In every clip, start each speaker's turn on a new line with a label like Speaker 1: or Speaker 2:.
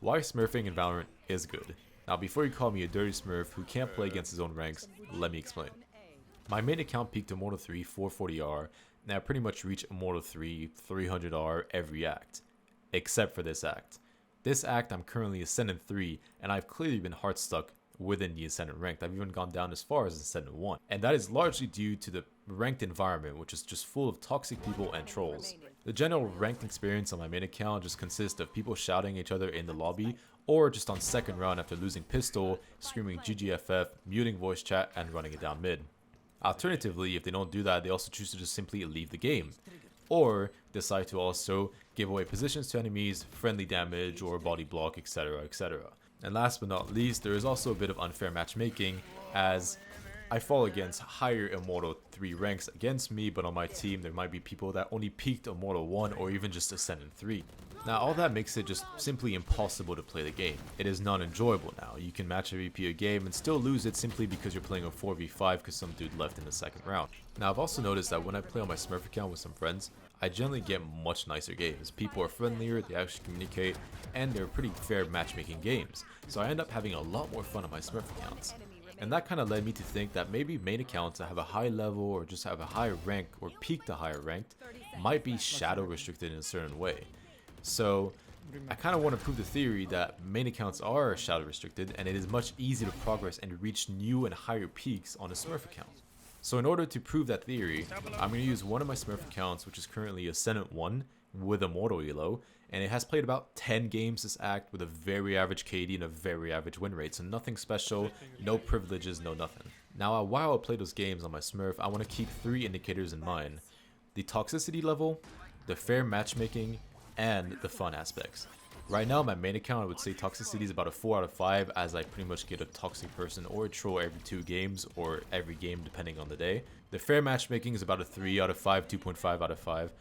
Speaker 1: why smurfing in Valorant is good. Now before you call me a dirty smurf who can't play against his own ranks, let me explain. My main account peaked Immortal 3 440R, and I pretty much reach Immortal 3 300R every act, except for this act. This act I'm currently Ascendant 3, and I've clearly been hard stuck within the Ascendant ranked. I've even gone down as far as Ascendant 1, and that is largely due to the ranked environment, which is just full of toxic people and trolls. The general ranked experience on my main account just consists of people shouting at each other in the lobby, or just on second round after losing pistol, screaming GGFF, muting voice chat, and running it down mid. Alternatively, if they don't do that, they also choose to just simply leave the game, or decide to also give away positions to enemies, friendly damage, or body block, etc, etc. And last but not least, there is also a bit of unfair matchmaking, as I fall against higher Immortal 3 ranks against me, but on my team there might be people that only peaked Immortal 1 or even just Ascendant 3. Now all that makes it just simply impossible to play the game. It is non-enjoyable now. You can match MVP a game and still lose it simply because you're playing a 4v5 because some dude left in the second round. Now I've also noticed that when I play on my Smurf account with some friends, I generally get much nicer games. People are friendlier, they actually communicate, and they're pretty fair matchmaking games. So I end up having a lot more fun on my Smurf accounts. And that kind of led me to think that maybe main accounts that have a high level or just have a higher rank or peaked a higher ranked might be shadow restricted in a certain way. So I kind of want to prove the theory that main accounts are shadow restricted and it is much easier to progress and reach new and higher peaks on a Smurf account. So in order to prove that theory, I'm going to use one of my Smurf accounts, which is currently Ascendant 1 with Immortal elo, and it has played about 10 games this act with a very average KD and a very average win rate, so nothing special, no privileges, no nothing. Now while I play those games on my Smurf, I want to keep 3 indicators in mind: the toxicity level, the fair matchmaking, and the fun aspects. Right now, my main account, I would say toxicity is about a 4 out of 5, as I pretty much get a toxic person or a troll every 2 games, or every game depending on the day. The fair matchmaking is about a 3 out of 5, 2.5 out of 5.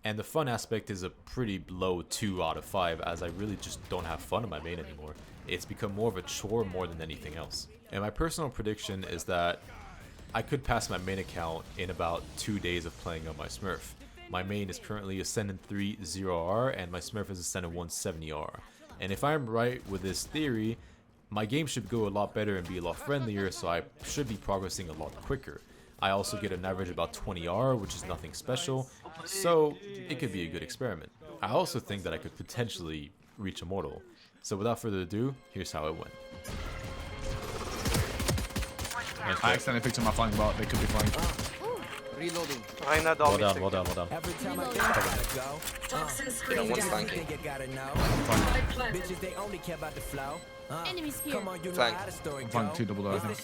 Speaker 1: And the fun aspect is a pretty low 2 out of 5, as I really just don't have fun in my main anymore. It's become more of a chore more than anything else. And my personal prediction is that I could pass my main account in about 2 days of playing on my Smurf. My main is currently Ascendant 3 0R and my Smurf is Ascendant 1 70R. And if I'm right with this theory, my game should go a lot better and be a lot friendlier, so I should be progressing a lot quicker. I also get an average about 20R, which is nothing special, so it could be a good experiment. I also think that I could potentially reach Immortal. So without further ado, here's how it went.
Speaker 2: I accidentally picked up my flying bot, they could be flying.
Speaker 3: Reloading.
Speaker 1: Well done, well done, well done.
Speaker 3: One's flanking. Flank.
Speaker 2: I'm flying 2 double door, I think.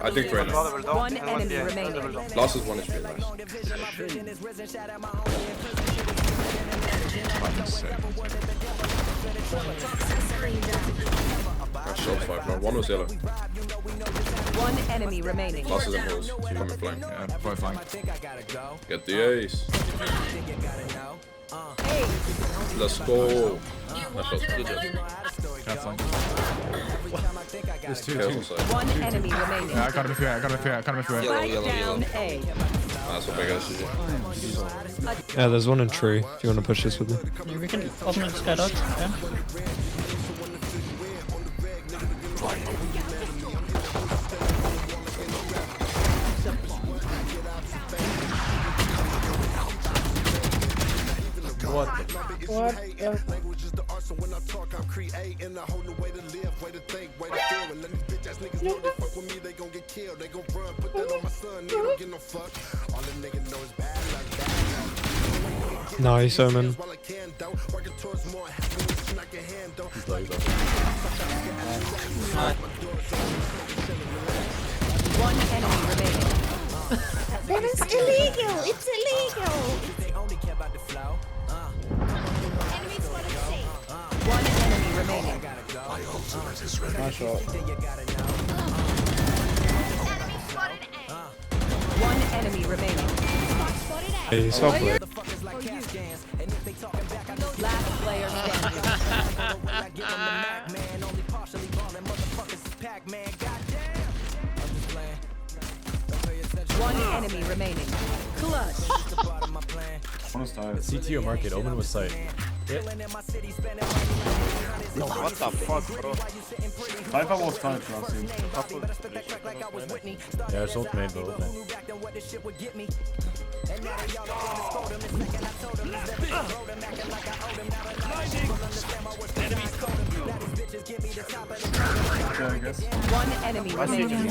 Speaker 4: I think we're enough.
Speaker 5: One enemy remaining.
Speaker 4: Last is 1 HP I shot 5 now. 1 was yellow.
Speaker 5: One enemy remaining.
Speaker 4: Last is in hills. 2 coming flank.
Speaker 2: Yeah, both flying.
Speaker 4: Get the ace. Let's go. Nice shot. Good job.
Speaker 2: Yeah, flying.
Speaker 1: There's 2,
Speaker 4: Chaos
Speaker 1: 2.
Speaker 4: on side.
Speaker 5: One enemy remaining.
Speaker 2: Yeah, I got him if you I got him if you I got him if you
Speaker 3: Yellow,
Speaker 5: Spike
Speaker 3: yellow,
Speaker 5: down
Speaker 3: yellow.
Speaker 5: A.
Speaker 4: That's what big ass is.
Speaker 6: Yeah, there's one in tree if you want to push this with me.
Speaker 7: Yeah, we can alternate sky dodge, yeah.
Speaker 1: What the?
Speaker 6: Nice, Omen.
Speaker 5: One enemy remaining.
Speaker 8: That is illegal! It's illegal!
Speaker 5: One enemy remaining.
Speaker 6: Nice shot.
Speaker 5: One enemy remaining.
Speaker 6: Hey, he's halfway.
Speaker 5: Last player standing. One enemy remaining. Clutch.
Speaker 2: One is tired.
Speaker 1: CTO market, Omen was sight.
Speaker 3: What the fuck, bro?
Speaker 2: Viper was tight last year.
Speaker 1: Yeah, it's ult main, bro.
Speaker 2: Okay, I guess.
Speaker 5: One enemy remaining.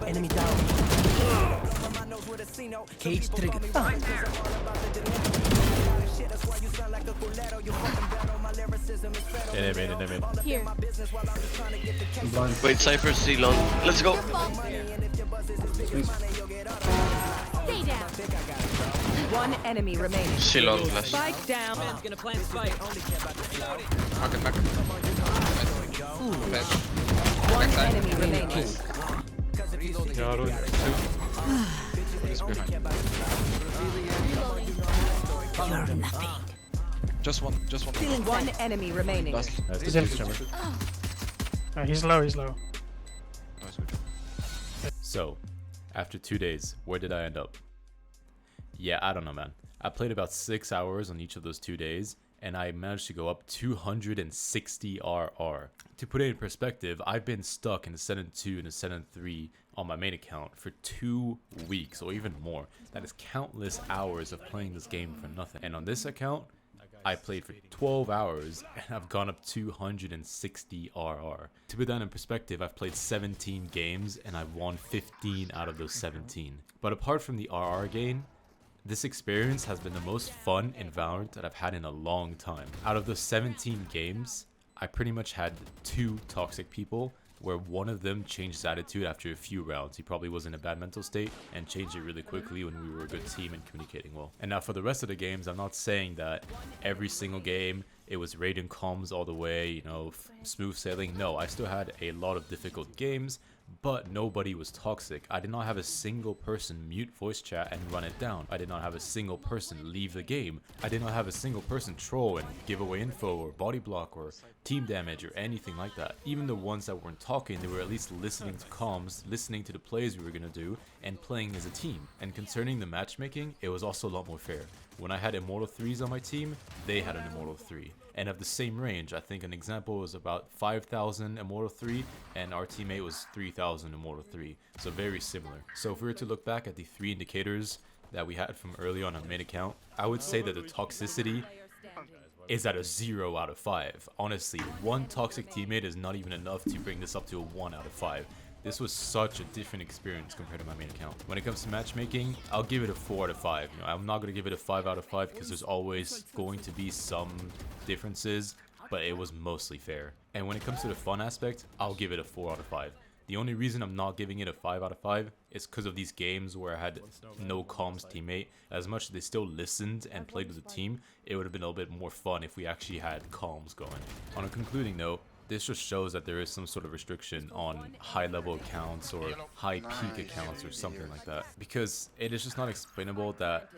Speaker 9: Enemy down. Cage trigger.
Speaker 1: Enemy.
Speaker 5: Here.
Speaker 3: Wait, Cypher, C long. Let's go.
Speaker 5: Stay down. One enemy remaining.
Speaker 3: C long flash.
Speaker 5: Spike down.
Speaker 9: Gonna plant spike.
Speaker 3: Market back.
Speaker 5: One enemy remaining.
Speaker 6: Yeah, I don't.
Speaker 3: He's behind.
Speaker 9: You're nothing.
Speaker 3: Just one.
Speaker 5: One enemy remaining.
Speaker 3: Last.
Speaker 7: He's in. He's low.
Speaker 1: So, after 2 days, where did I end up? Yeah, I don't know, man. I played about 6 hours on each of those 2 days, and I managed to go up 260 RR. To put it in perspective, I've been stuck in a 7-2 and a 7-3 on my main account for 2 weeks, or even more. That is countless hours of playing this game for nothing. And on this account, I played for 12 hours and I've gone up 260 RR. To put that in perspective, I've played 17 games and I've won 15 out of those 17. But apart from the RR gain, this experience has been the most fun in Valorant that I've had in a long time. Out of those 17 games, I pretty much had 2 toxic people, where one of them changed his attitude after a few rounds. He probably was in a bad mental state and changed it really quickly when we were a good team and communicating well. And now for the rest of the games, I'm not saying that every single game it was raiding comms all the way, you know, smooth sailing. No, I still had a lot of difficult games, but nobody was toxic. I did not have a single person mute voice chat and run it down. I did not have a single person leave the game. I did not have a single person troll and give away info or body block or team damage or anything like that. Even the ones that weren't talking, they were at least listening to comms, listening to the plays we were going to do, and playing as a team. And concerning the matchmaking, it was also a lot more fair. When I had Immortal 3s on my team, they had an Immortal 3. And of the same range, I think an example was about 5,000 Immortal 3, and our teammate was 3,000 Immortal 3. So very similar. So if we were to look back at the 3 indicators that we had from early on main account, I would say that the toxicity is at a 0 out of 5. Honestly, one toxic teammate is not even enough to bring this up to a 1 out of 5. This was such a different experience compared to my main account. When it comes to matchmaking, I'll give it a 4 out of 5. You know, I'm not going to give it a 5 out of 5 because there's always going to be some differences, but it was mostly fair. And when it comes to the fun aspect, I'll give it a 4 out of 5. The only reason I'm not giving it a 5 out of 5 is because of these games where I had no comms teammate. As much as they still listened and played with the team, it would have been a little bit more fun if we actually had comms going. On a concluding note, this just shows that there is some sort of restriction on high level accounts or high peak accounts or something like that. Because it is just not explainable that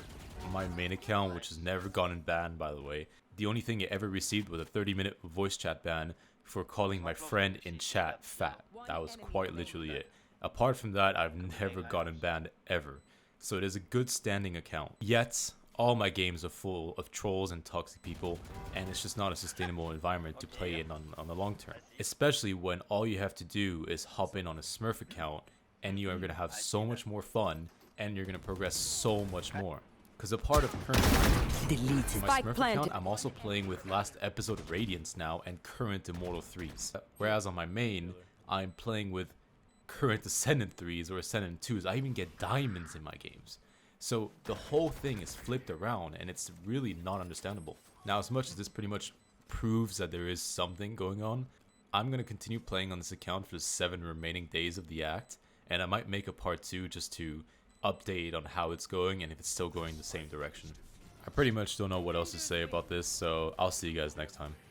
Speaker 1: my main account, which has never gotten banned by the way, the only thing it ever received was a 30-minute voice chat ban for calling my friend in chat fat. That was quite literally it. Apart from that, I've never gotten banned ever. So it is a good standing account. Yet, all my games are full of trolls and toxic people, and it's just not a sustainable environment to play in on the long term. Especially when all you have to do is hop in on a Smurf account, and you are going to have so much more fun, and you're going to progress so much more. Because a part of current my Smurf account, I'm also playing with last episode Radiance now and current Immortal 3s. Whereas on my main, I'm playing with current Ascendant 3s or Ascendant 2s. I even get diamonds in my games. So the whole thing is flipped around and it's really not understandable. Now, as much as this pretty much proves that there is something going on, I'm going to continue playing on this account for the 7 remaining days of the act, and I might make a part 2 just to update on how it's going and if it's still going the same direction. I pretty much don't know what else to say about this, so I'll see you guys next time.